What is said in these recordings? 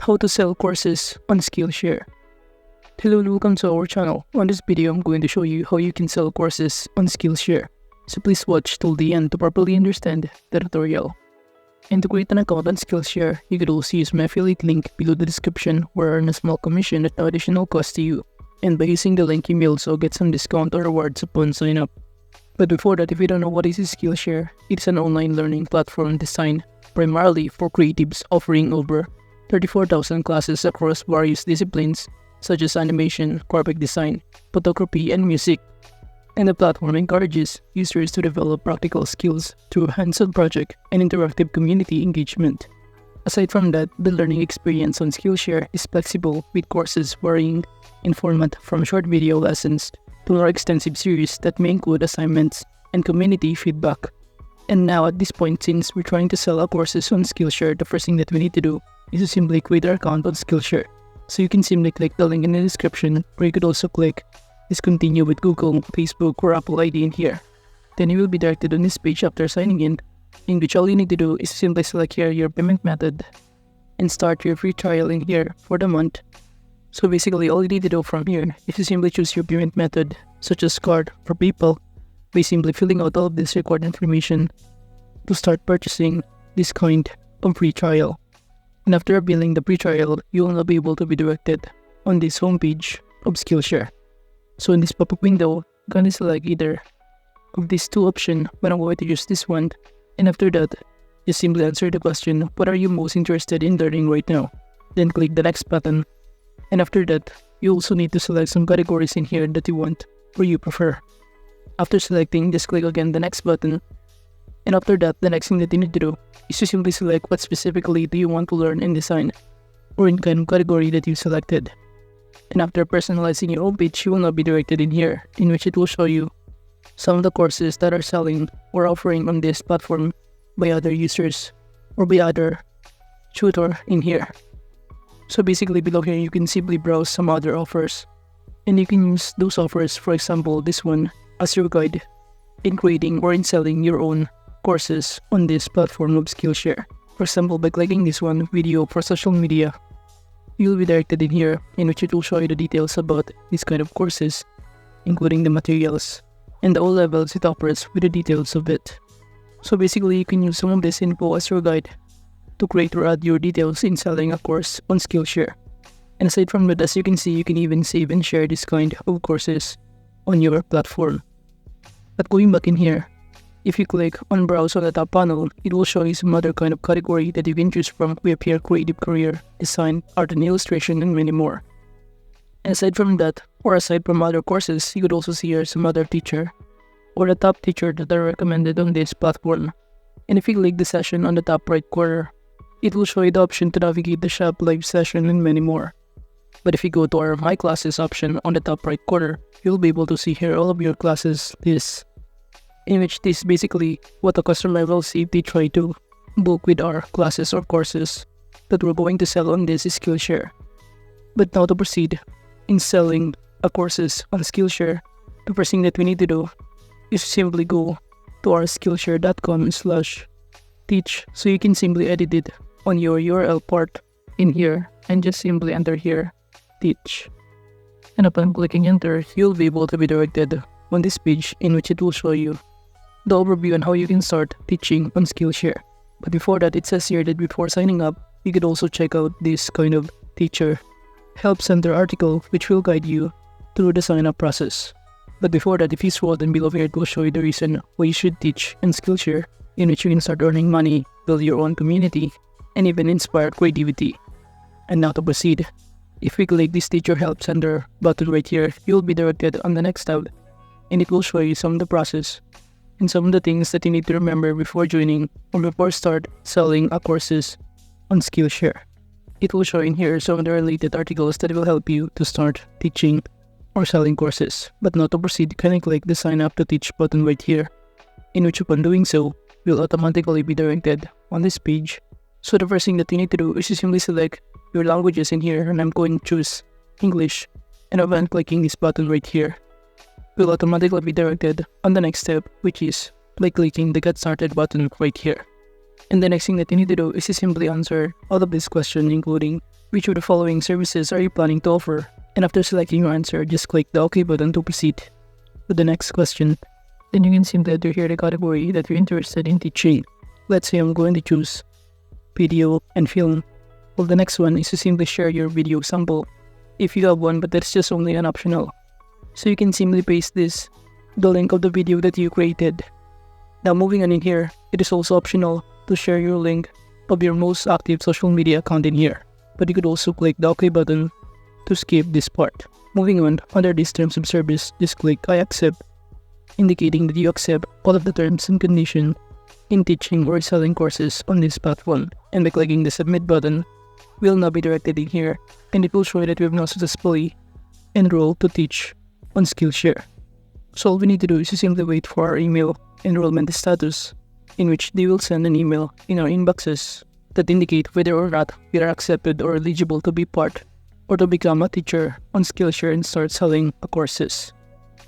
How to sell courses on Skillshare. Hello and welcome to our channel. On this video, I'm going to show you how you can sell courses on Skillshare. So please watch till the end to properly understand the tutorial. And to create an account on Skillshare, you could also use my affiliate link below the description where I earn a small commission at no additional cost to you. And by using the link, you may also get some discount or rewards upon sign up. But before that, if you don't know what is Skillshare, it's an online learning platform designed primarily for creatives, offering over 34,000 classes across various disciplines such as animation, graphic design, photography, and music. And the platform encourages users to develop practical skills through hands-on project and interactive community engagement. Aside from that, the learning experience on Skillshare is flexible with courses varying in format from short video lessons to more extensive series that may include assignments and community feedback. And now at this point, since we're trying to sell our courses on Skillshare, the first thing that we need to do is to simply create our account on Skillshare. So you can simply click the link in the description, or you could also click discontinue with Google, Facebook, or Apple ID in here. Then you will be directed on this page after signing in which all you need to do is simply select here your payment method and start your free trial in here for the month. So basically all you need to do from here is to simply choose your payment method such as card or PayPal by simply filling out all of this required information to start purchasing this kind of free trial. And after availing the free trial, you will now be able to be directed on this homepage of Skillshare. So in this pop-up window, I'm going to select either of these two options, but I'm going to use this one. And after that, just simply answer the question, what are you most interested in learning right now? Then click the next button. And after that, you also need to select some categories in here that you want or you prefer. After selecting, just click again the next button. And after that, the next thing that you need to do is to simply select what specifically do you want to learn in design or in kind of category that you selected. And after personalizing your homepage, you will now be directed in here, in which it will show you some of the courses that are selling or offering on this platform by other users or by other tutor in here. So basically below here, you can simply browse some other offers and you can use those offers, for example, this one, as your guide in creating or in selling your own courses on this platform of Skillshare. For example, by clicking this one, video for social media, you'll be directed in here, in which it will show you the details about this kind of courses, including the materials and all levels it offers with the details of it. So basically, you can use some of this info as your guide to create or add your details in selling a course on Skillshare. And aside from that, as you can see, you can even save and share this kind of courses on your platform. But going back in here, if you click on browse on the top panel, it will show you some other kind of category that you can choose from. We have here creative career, design, art and illustration, and many more. And aside from that, or aside from other courses, you could also see here some other teacher or the top teacher that are recommended on this platform. And if you click the session on the top right corner, it will show you the option to navigate the shop live session and many more. But if you go to our My Classes option on the top right corner, you'll be able to see here all of your classes list, in which this is basically what the customer will see if they try to book with our classes or courses that we're going to sell on this Skillshare. But now to proceed in selling courses on Skillshare, the first thing that we need to do is simply go to our skillshare.com/teach. So you can simply edit it on your URL part in here and just simply enter here, teach. And upon clicking enter, you'll be able to be directed on this page, in which it will show you the overview on how you can start teaching on Skillshare. But before that, it says here that before signing up, you could also check out this kind of teacher help center article, which will guide you through the sign up process. But before that, if you scroll down below here, it will show you the reason why you should teach in Skillshare, in which you can start earning money, build your own community, and even inspire creativity. And now to proceed, if we click this teacher help center button right here, you'll be directed on the next tab, and it will show you some of the process and some of the things that you need to remember before joining or before start selling courses on Skillshare. It will show in here some of the related articles that will help you to start teaching or selling courses. But now to proceed, can I click the sign up to teach button right here, in which upon doing so, you'll automatically be directed on this page. So the first thing that you need to do is to simply select your languages in here, and I'm going to choose English. And upon clicking this button right here, will automatically be directed on the next step, which is by clicking the Get Started button right here. And the next thing that you need to do is to simply answer all of this question, including Which of the following services are you planning to offer? And after selecting your answer, just click the OK button to proceed to the next question. Then you can simply enter here the category that you're interested in teaching. Let's say I'm going to choose video and film. Well, the next one is to simply share your video sample if you have one, but that's just only an optional. So you can simply paste the link of the video that you created. Now moving on in here, it is also optional to share your link of your most active social media account in here. But you could also click the OK button to skip this part. Moving on, under these terms of service, just click I accept, indicating that you accept all of the terms and conditions in teaching or selling courses on this platform. And by clicking the submit button, we'll now be directed in here, and it will show that we have now successfully enrolled to teach on Skillshare. So all we need to do is to simply wait for our email enrollment status, in which they will send an email in our inboxes that indicate whether or not we are accepted or eligible to be part or to become a teacher on Skillshare and start selling courses.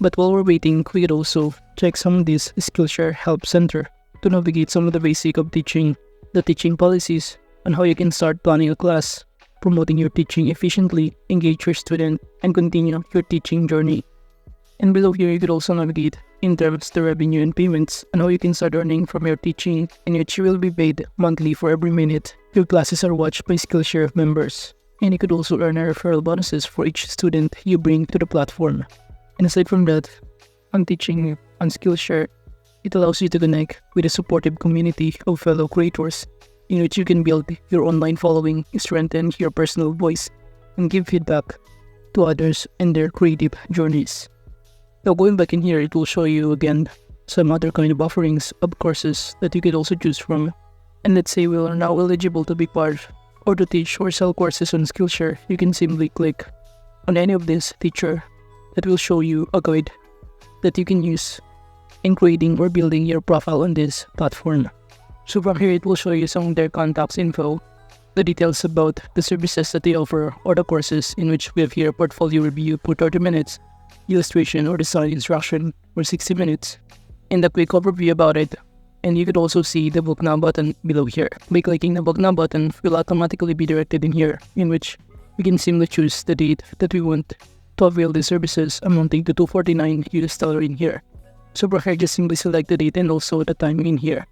But while we're waiting, we could also check some of this Skillshare Help Center to navigate some of the basic of teaching, the teaching policies, on how you can start planning a class, promoting your teaching efficiently, engage your student, and continue your teaching journey. And below here, you could also navigate in terms of the revenue and payments and how you can start earning from your teaching, in which you will be paid monthly for every minute your classes are watched by Skillshare members. And you could also earn referral bonuses for each student you bring to the platform. And aside from that, on teaching on Skillshare, it allows you to connect with a supportive community of fellow creators, in which you can build your online following, strengthen your personal voice, and give feedback to others in their creative journeys. Now going back in here, it will show you again some other kind of offerings of courses that you could also choose from. And let's say we are now eligible to be part or to teach or sell courses on Skillshare. You can simply click on any of this teacher that will show you a guide that you can use in creating or building your profile on this platform. So from here, it will show you some of their contacts info, the details about the services that they offer or the courses, in which we have here portfolio review for 30 minutes, illustration or design instruction for 60 minutes, and a quick overview about it. And you could also see the book now button below here. By clicking the book now button, we'll automatically be directed in here, in which we can simply choose the date that we want to avail the services, amounting to $249 in here. So from here, just simply select the date and also the time in here.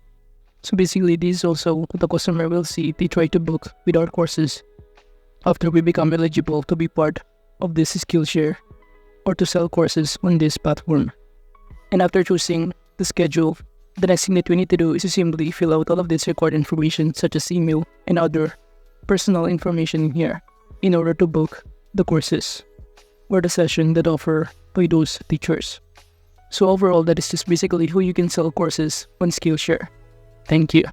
So basically, this is also what the customer will see if they try to book with our courses after we become eligible to be part of this Skillshare or to sell courses on this platform. And after choosing the schedule, the next thing that we need to do is to simply fill out all of this required information, such as email and other personal information in here, in order to book the courses or the session that offer by those teachers. So overall, that is just basically how you can sell courses on Skillshare. Thank you.